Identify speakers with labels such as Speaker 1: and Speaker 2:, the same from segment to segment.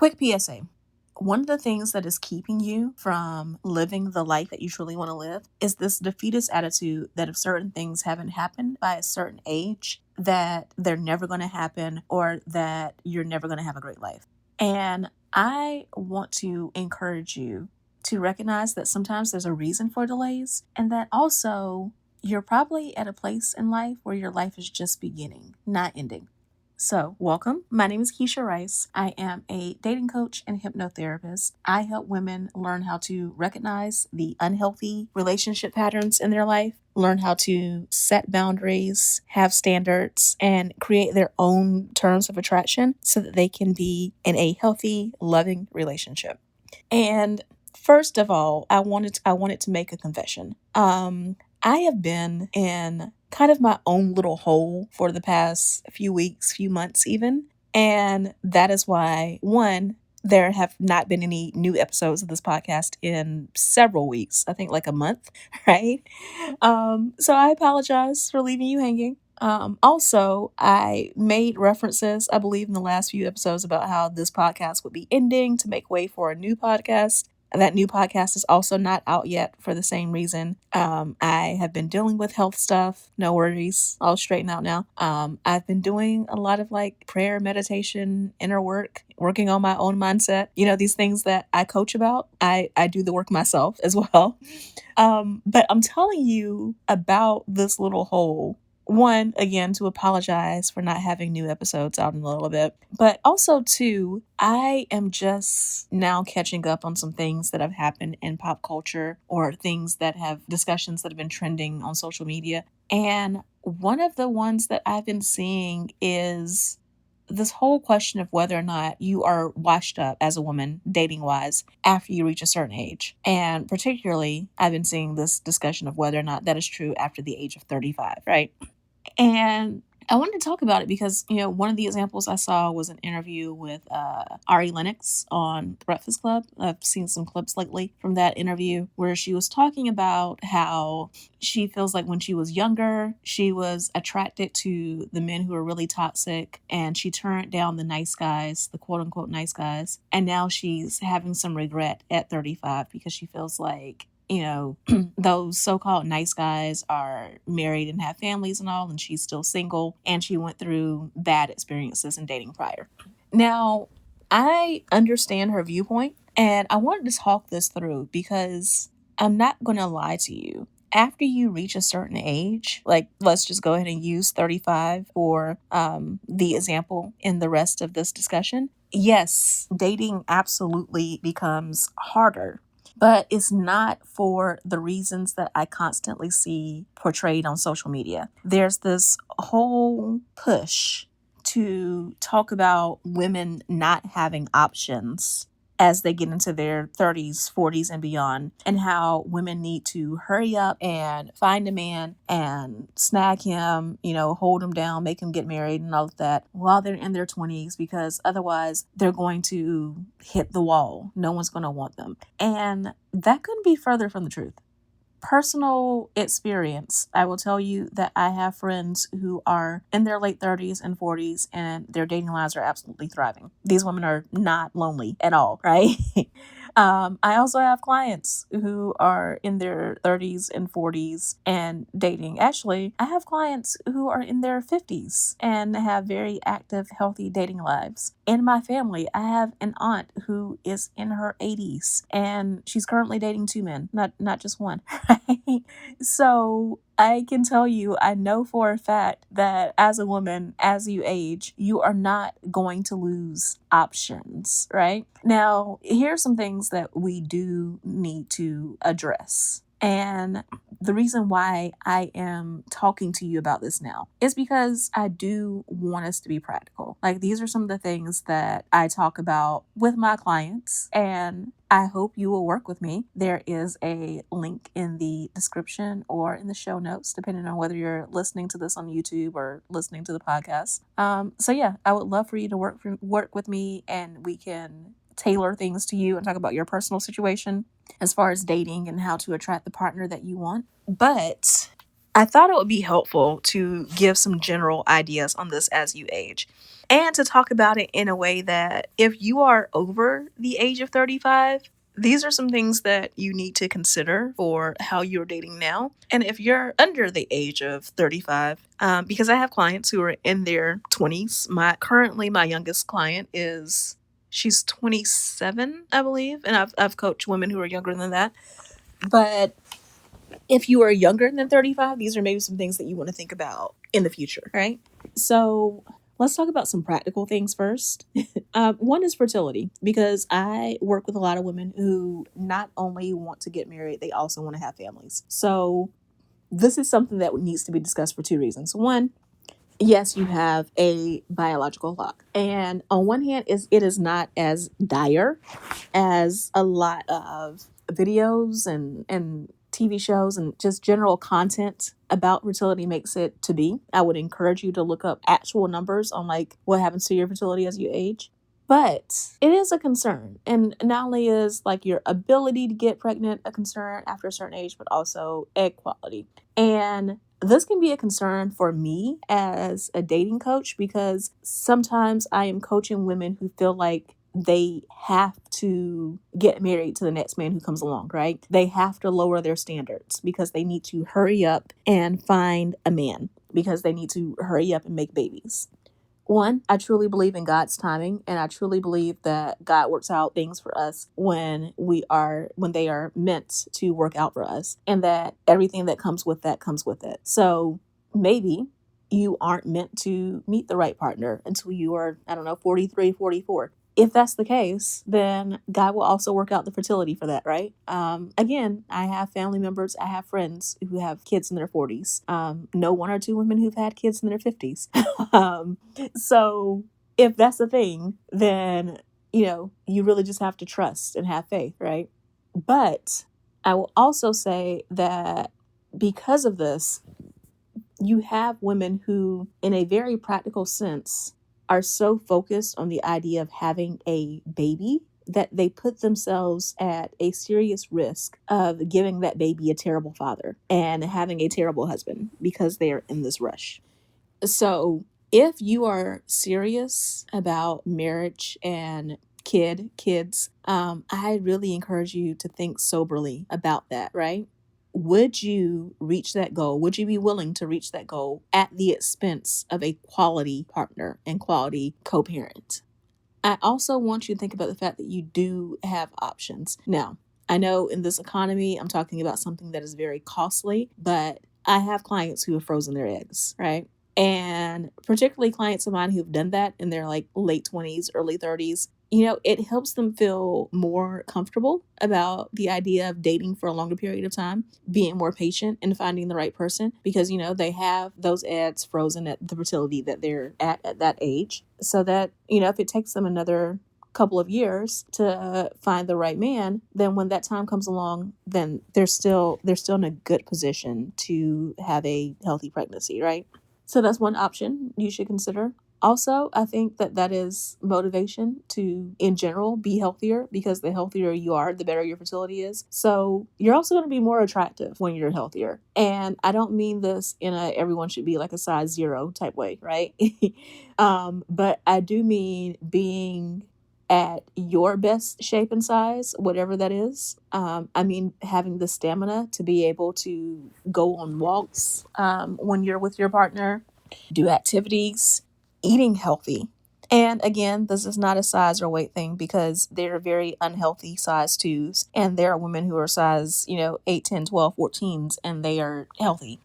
Speaker 1: Quick PSA. One of the things that is keeping you from living the life that you truly want to live is this defeatist attitude that if certain things haven't happened by a certain age, that they're never going to happen or that you're never going to have a great life. And I want to encourage you to recognize that sometimes there's a reason for delays and that also you're probably at a place in life where your life is just beginning, not ending. So, welcome. My name is Keshia Rice. I am a dating coach and hypnotherapist. I help women learn how to recognize the unhealthy relationship patterns in their life, learn how to set boundaries, have standards, and create their own terms of attraction so that they can be in a healthy, loving relationship. And first of all, I wanted to make a confession. I have been in kind of my own little hole for the past few weeks, few months even. And that is why, one, there have not been any new episodes of this podcast in several weeks, I think like a month, right? So I apologize for leaving you hanging. Also, I made references, I believe, in the last few episodes about how this podcast would be ending to make way for a new podcast. That new podcast is also not out yet for the same reason. I have been dealing with health stuff. No worries. I'll straighten out now. I've been doing a lot of like prayer, meditation, inner work, working on my own mindset. You know, these things that I coach about. I do the work myself as well. But I'm telling you about this little hole. One, again, to apologize for not having new episodes out in a little bit. But also, two, I am just now catching up on some things that have happened in pop culture or things that have discussions that have been trending on social media. And one of the ones that I've been seeing is this whole question of whether or not you are washed up as a woman, dating wise, after you reach a certain age. And particularly, I've been seeing this discussion of whether or not that is true after the age of 35, right? And I wanted to talk about it because, one of the examples I saw was an interview with Ari Lennox on The Breakfast Club. I've seen some clips lately from that interview where she was talking about how she feels like when she was younger, she was attracted to the men who were really toxic and she turned down the nice guys, the quote unquote nice guys. And now she's having some regret at 35 because she feels like those so-called nice guys are married and have families and all, and she's still single, and she went through bad experiences in dating prior. Now, I understand her viewpoint, and I wanted to talk this through because I'm not going to lie to you. After you reach a certain age, like let's just go ahead and use 35 for the example in the rest of this discussion. Yes, dating absolutely becomes harder. But it's not for the reasons that I constantly see portrayed on social media. There's this whole push to talk about women not having options as they get into their 30s, 40s, and beyond, and how women need to hurry up and find a man and snag him, hold him down, make him get married and all of that while they're in their 20s, because otherwise they're going to hit the wall. No one's going to want them. And that couldn't be further from the truth. Personal experience, I will tell you that I have friends who are in their late 30s and 40s and their dating lives are absolutely thriving. These women are not lonely at all, right? I also have clients who are in their 30s and 40s and dating. Actually, I have clients who are in their 50s and have very active, healthy dating lives. In my family, I have an aunt who is in her 80s and she's currently dating two men, not just one, right? So I can tell you, I know for a fact that as a woman, as you age, you are not going to lose options, right? Now, here are some things that we do need to address. And the reason why I am talking to you about this now is because I do want us to be practical. Like, these are some of the things that I talk about with my clients, and I hope you will work with me. There is a link in the description or in the show notes, depending on whether you're listening to this on YouTube or listening to the podcast. So yeah, I would love for you to work with me, and we can tailor things to you and talk about your personal situation as far as dating and how to attract the partner that you want. But I thought it would be helpful to give some general ideas on this as you age and to talk about it in a way that if you are over the age of 35, these are some things that you need to consider for how you're dating now. And if you're under the age of 35, because I have clients who are in their 20s. My youngest client is she's 27, I believe, and I've coached women who are younger than that. But if you are younger than 35, these are maybe some things that you want to think about in the future, right? So let's talk about some practical things first. One is fertility, because I work with a lot of women who not only want to get married, they also want to have families. So this is something that needs to be discussed for two reasons. One, yes, you have a biological clock. And on one hand, it is not as dire as a lot of videos and TV shows and just general content about fertility makes it to be. I would encourage you to look up actual numbers on like what happens to your fertility as you age. But it is a concern. And not only is like your ability to get pregnant a concern after a certain age, but also egg quality. And this can be a concern for me as a dating coach, because sometimes I am coaching women who feel like they have to get married to the next man who comes along, right? They have to lower their standards because they need to hurry up and find a man, because they need to hurry up and make babies. One, I truly believe in God's timing, and I truly believe that God works out things for us when they are meant to work out for us, and that everything that comes with that comes with it. So maybe you aren't meant to meet the right partner until you are, I don't know, 43, 44. If that's the case, then God will also work out the fertility for that, right? Again, I have family members, I have friends who have kids in their 40s. Know one or two women who've had kids in their 50s. So if that's the thing, then, you really just have to trust and have faith, right? But I will also say that because of this, you have women who, in a very practical sense, are so focused on the idea of having a baby that they put themselves at a serious risk of giving that baby a terrible father and having a terrible husband because they're in this rush. So if you are serious about marriage and kids, I really encourage you to think soberly about that, right? Would you reach that goal? Would you be willing to reach that goal at the expense of a quality partner and quality co-parent? I also want you to think about the fact that you do have options. Now, I know in this economy, I'm talking about something that is very costly, but I have clients who have frozen their eggs, right? And particularly clients of mine who've done that in their like late 20s, early 30s, it helps them feel more comfortable about the idea of dating for a longer period of time, being more patient and finding the right person, because, they have those eggs frozen at the fertility that they're at that age. So that, if it takes them another couple of years to find the right man, then when that time comes along, then they're still in a good position to have a healthy pregnancy, right? So that's one option you should consider. Also, I think that is motivation to, in general, be healthier, because the healthier you are, the better your fertility is. So you're also going to be more attractive when you're healthier. And I don't mean this in a everyone should be like a size 0 type way, right? But I do mean being at your best shape and size, whatever that is. I mean, having the stamina to be able to go on walks when you're with your partner, do activities, eating healthy. And again, this is not a size or weight thing, because there are very unhealthy size 2s. And there are women who are size, 8, 10, 12, 14s, and they are healthy.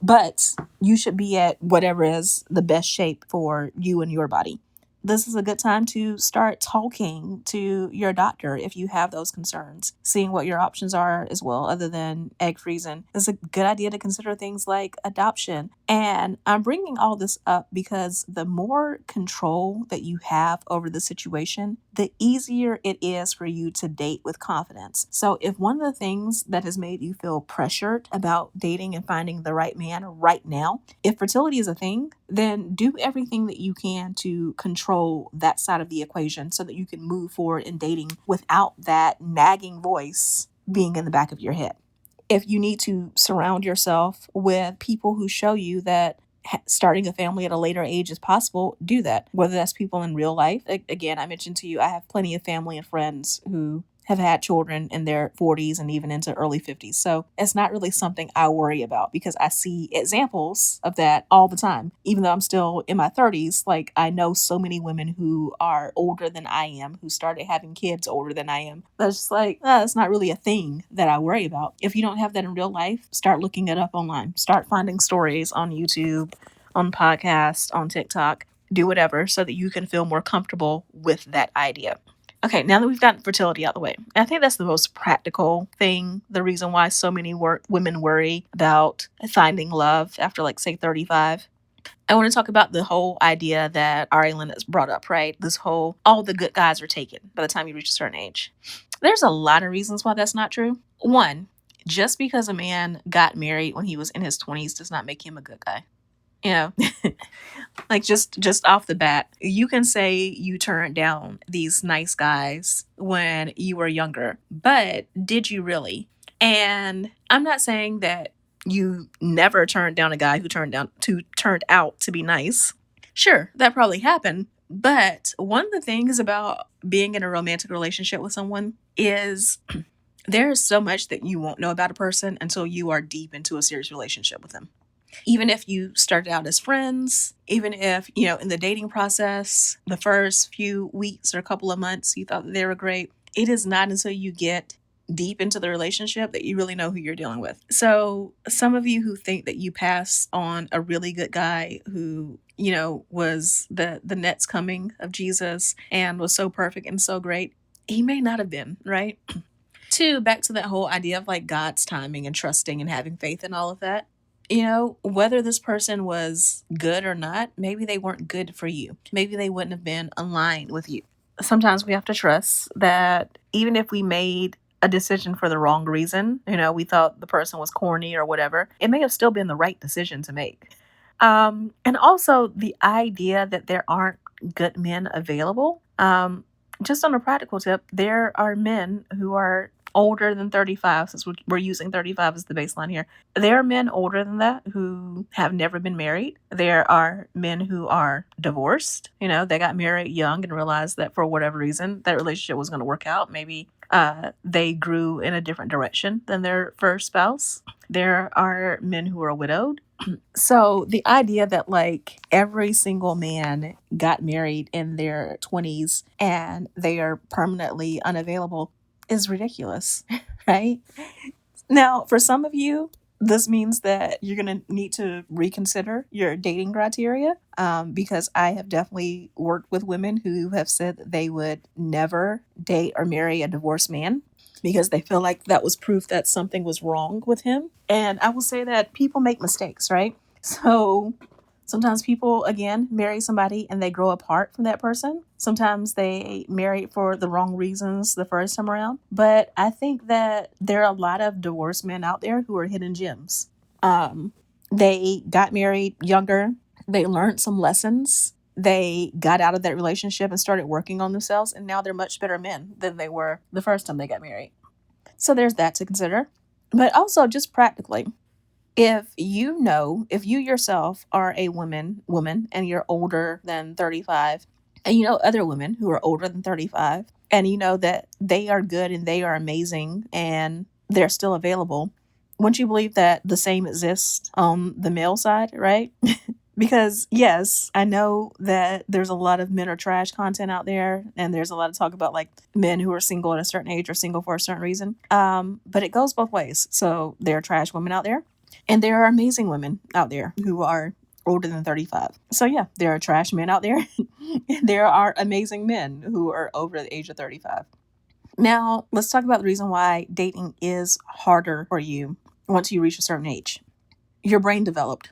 Speaker 1: But you should be at whatever is the best shape for you and your body. This is a good time to start talking to your doctor if you have those concerns, seeing what your options are as well, other than egg freezing. It's a good idea to consider things like adoption. And I'm bringing all this up because the more control that you have over the situation, the easier it is for you to date with confidence. So if one of the things that has made you feel pressured about dating and finding the right man right now, if fertility is a thing, then do everything that you can to control that side of the equation so that you can move forward in dating without that nagging voice being in the back of your head. If you need to surround yourself with people who show you that starting a family at a later age is possible, do that. Whether that's people in real life. Again, I mentioned to you, I have plenty of family and friends who have had children in their 40s and even into early 50s. So it's not really something I worry about because I see examples of that all the time. Even though I'm still in my 30s, like I know so many women who are older than I am, who started having kids older than I am. That's just like, that's not really a thing that I worry about. If you don't have that in real life, start looking it up online. Start finding stories on YouTube, on podcasts, on TikTok, do whatever so that you can feel more comfortable with that idea. Okay, now that we've gotten fertility out the way, I think that's the most practical thing. The reason why so many women worry about finding love after, like, say, 35. I want to talk about the whole idea that Ari Lennox brought up, right? This whole, all the good guys are taken by the time you reach a certain age. There's a lot of reasons why that's not true. One, just because a man got married when he was in his 20s does not make him a good guy. You know, like just off the bat, you can say you turned down these nice guys when you were younger, but did you really? And I'm not saying that you never turned down a guy who turned out to be nice. Sure, that probably happened. But one of the things about being in a romantic relationship with someone is there is so much that you won't know about a person until you are deep into a serious relationship with them. Even if you started out as friends, even if, in the dating process, the first few weeks or a couple of months, you thought that they were great, it is not until you get deep into the relationship that you really know who you're dealing with. So some of you who think that you passed on a really good guy who, was the next coming of Jesus and was so perfect and so great, he may not have been, right? Two, back to that whole idea of like God's timing and trusting and having faith and all of that. Whether this person was good or not, maybe they weren't good for you. Maybe they wouldn't have been aligned with you. Sometimes we have to trust that even if we made a decision for the wrong reason, we thought the person was corny or whatever, it may have still been the right decision to make. And also the idea that there aren't good men available. Just on a practical tip, there are men who are older than 35, since we're using 35 as the baseline here. There are men older than that who have never been married. There are men who are divorced. They got married young and realized that for whatever reason, that relationship was going to work out. Maybe they grew in a different direction than their first spouse. There are men who are widowed. So the idea that like every single man got married in their 20s and they are permanently unavailable is ridiculous, right? Now, for some of you, this means that you're going to need to reconsider your dating criteria, because I have definitely worked with women who have said that they would never date or marry a divorced man because they feel like that was proof that something was wrong with him. And I will say that people make mistakes, right? So sometimes people, again, marry somebody and they grow apart from that person. Sometimes they marry for the wrong reasons the first time around. But I think that there are a lot of divorced men out there who are hidden gems. They got married younger. They learned some lessons. They got out of that relationship and started working on themselves. And now they're much better men than they were the first time they got married. So there's that to consider. But also just practically, if you yourself are a woman and you're older than 35, and you know other women who are older than 35, and you know that they are good and they are amazing and they're still available, wouldn't you believe that the same exists on the male side, right? Because yes, I know that there's a lot of men are trash content out there, and there's a lot of talk about like men who are single at a certain age or single for a certain reason. But it goes both ways. So there are trash women out there, and there are amazing women out there who are older than 35. So yeah, there are trash men out there, and there are amazing men who are over the age of 35. Now, let's talk about the reason why dating is harder for you once you reach a certain age. Your brain developed.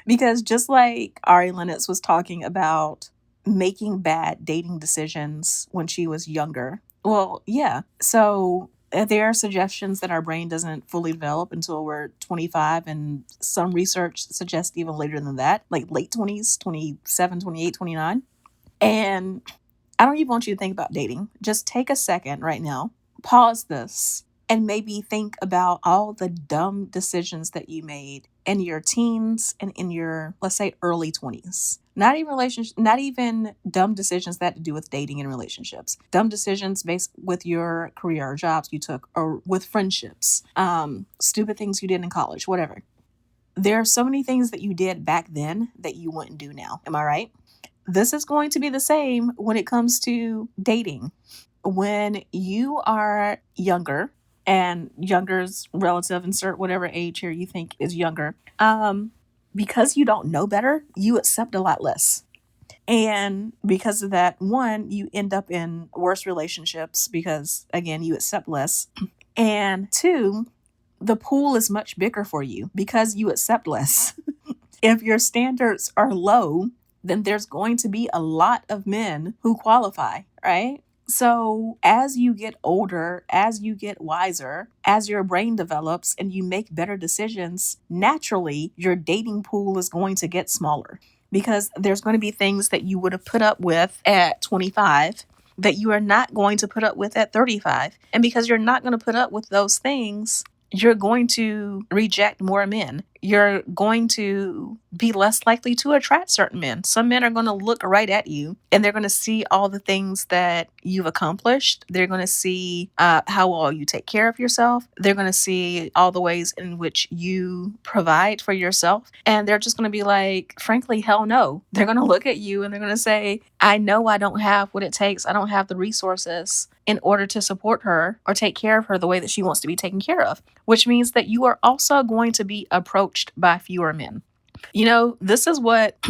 Speaker 1: Because just like Ari Lennox was talking about making bad dating decisions when she was younger, well, yeah. So there are suggestions that our brain doesn't fully develop until we're 25, and some research suggests even later than that, like late 20s, 27, 28, 29. And I don't even want you to think about dating. Just take a second right now, pause this, and maybe think about all the dumb decisions that you made in your teens and in your, let's say, early 20s. Not even relationship, not even dumb decisions that had to do with dating and relationships. Dumb decisions based with your career or jobs you took or with friendships. Stupid things you did in college, whatever. There are so many things that you did back then that you wouldn't do now. Am I right? This is going to be the same when it comes to dating. When you are younger, and younger's relative, insert whatever age here you think is younger, because you don't know better, you accept a lot less. And because of that, one, you end up in worse relationships because, again, you accept less. And two, the pool is much bigger for you because you accept less. If your standards are low, then there's going to be a lot of men who qualify, right? So, as you get older, as you get wiser, as your brain develops and you make better decisions, naturally, your dating pool is going to get smaller because there's going to be things that you would have put up with at 25 that you are not going to put up with at 35. And because you're not going to put up with those things, you're going to reject more men. You're going to be less likely to attract certain men. Some men are going to look right at you and they're going to see all the things that you've accomplished. They're going to see how well you take care of yourself. They're going to see all the ways in which you provide for yourself. And they're just going to be like, frankly, hell no. They're going to look at you and they're going to say, I know I don't have what it takes. I don't have the resources in order to support her or take care of her the way that she wants to be taken care of, which means that you are also going to be approached by fewer men. You know, this is what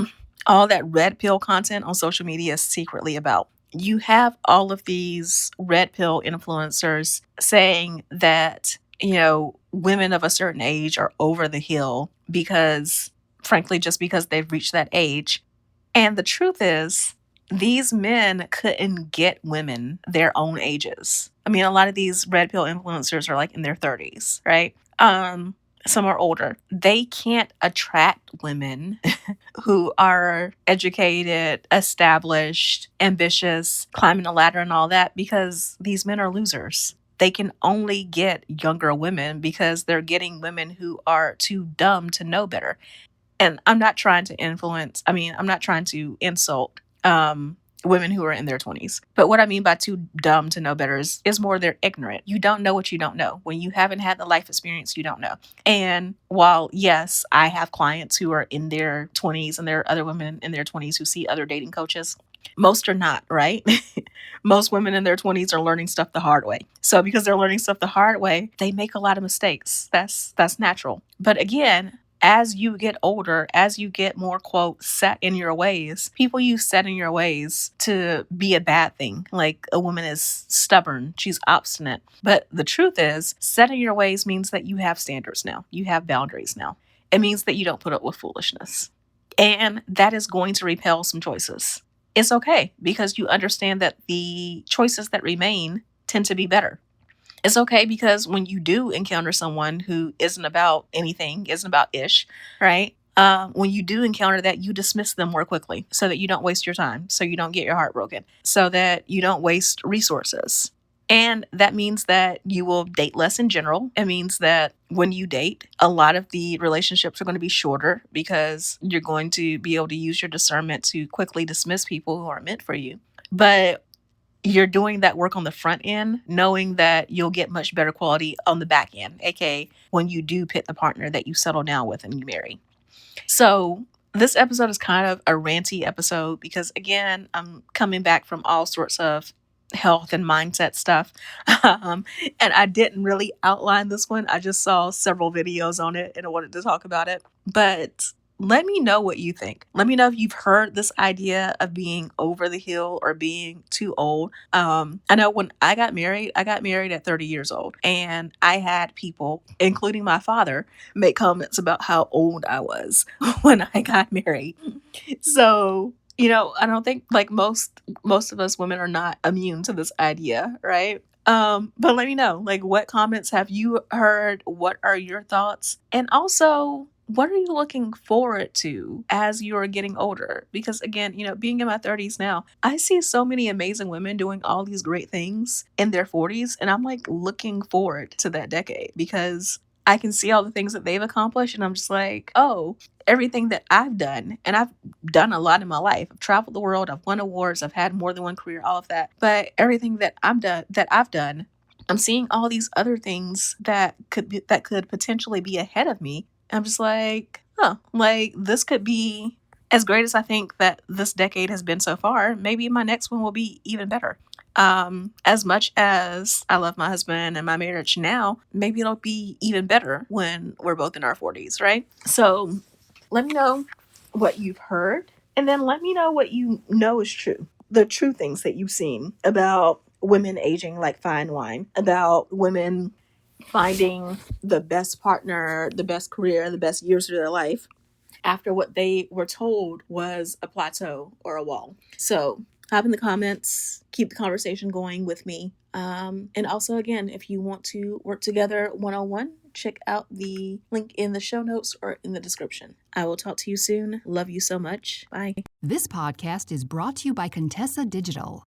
Speaker 1: all that red pill content on social media is secretly about. You have all of these red pill influencers saying that, you know, women of a certain age are over the hill because, frankly, just because they've reached that age. And the truth is, these men couldn't get women their own ages. I mean, a lot of these red pill influencers are like in their 30s, right? Some are older. They can't attract women who are educated, established, ambitious, climbing the ladder and all that because these men are losers. They can only get younger women because they're getting women who are too dumb to know better. And I'm not trying to I'm not trying to insult women who are in their 20s. But what I mean by too dumb to know better is more they're ignorant. You don't know what you don't know. When you haven't had the life experience, you don't know. And while, yes, I have clients who are in their 20s and there are other women in their 20s who see other dating coaches, most are not, right? Most women in their 20s are learning stuff the hard way. So because they're learning stuff the hard way, they make a lot of mistakes. That's natural. But again, as you get older, as you get more, quote, set in your ways, people use set in your ways to be a bad thing. Like a woman is stubborn, she's obstinate. But the truth is, set in your ways means that you have standards now, you have boundaries now. It means that you don't put up with foolishness. And that is going to repel some choices. It's okay because you understand that the choices that remain tend to be better. It's okay because when you do encounter someone who isn't about anything, isn't about ish, right? When you do encounter that, you dismiss them more quickly so that you don't waste your time, so you don't get your heart broken, so that you don't waste resources. And that means that you will date less in general. It means that when you date, a lot of the relationships are going to be shorter because you're going to be able to use your discernment to quickly dismiss people who aren't meant for you. But you're doing that work on the front end, knowing that you'll get much better quality on the back end, aka when you do pick the partner that you settle down with and you marry. So this episode is kind of a ranty episode because, again, I'm coming back from all sorts of health and mindset stuff. And I didn't really outline this one. I just saw several videos on it and I wanted to talk about it. But let me know what you think. Let me know if you've heard this idea of being over the hill or being too old. I know when I got married at 30 years old, and I had people, including my father, make comments about how old I was when I got married. So, you know, I don't think like most of us women are not immune to this idea, right? But let me know, like, what comments have you heard? What are your thoughts? And also, what are you looking forward to as you're getting older? Because again, being in my 30s now, I see so many amazing women doing all these great things in their 40s. And I'm like looking forward to that decade because I can see all the things that they've accomplished. And I'm just like, oh, everything that I've done, and I've done a lot in my life. I've traveled the world, I've won awards, I've had more than one career, all of that. But everything that I've done, I'm seeing all these other things that could potentially be ahead of me. I'm just like, oh, like this could be as great as I think that this decade has been so far. Maybe my next one will be even better. As much as I love my husband and my marriage now, maybe it'll be even better when we're both in our 40s, right? So let me know what you've heard, and then let me know what you know is true. The true things that you've seen about women aging like fine wine, about women finding the best partner, the best career, the best years of their life after what they were told was a plateau or a wall. So hop in the comments, keep the conversation going with me. And also, again, if you want to work together one-on-one, check out the link in the show notes or in the description. I will talk to you soon. Love you so much. Bye.
Speaker 2: This podcast is brought to you by Contessa Digital.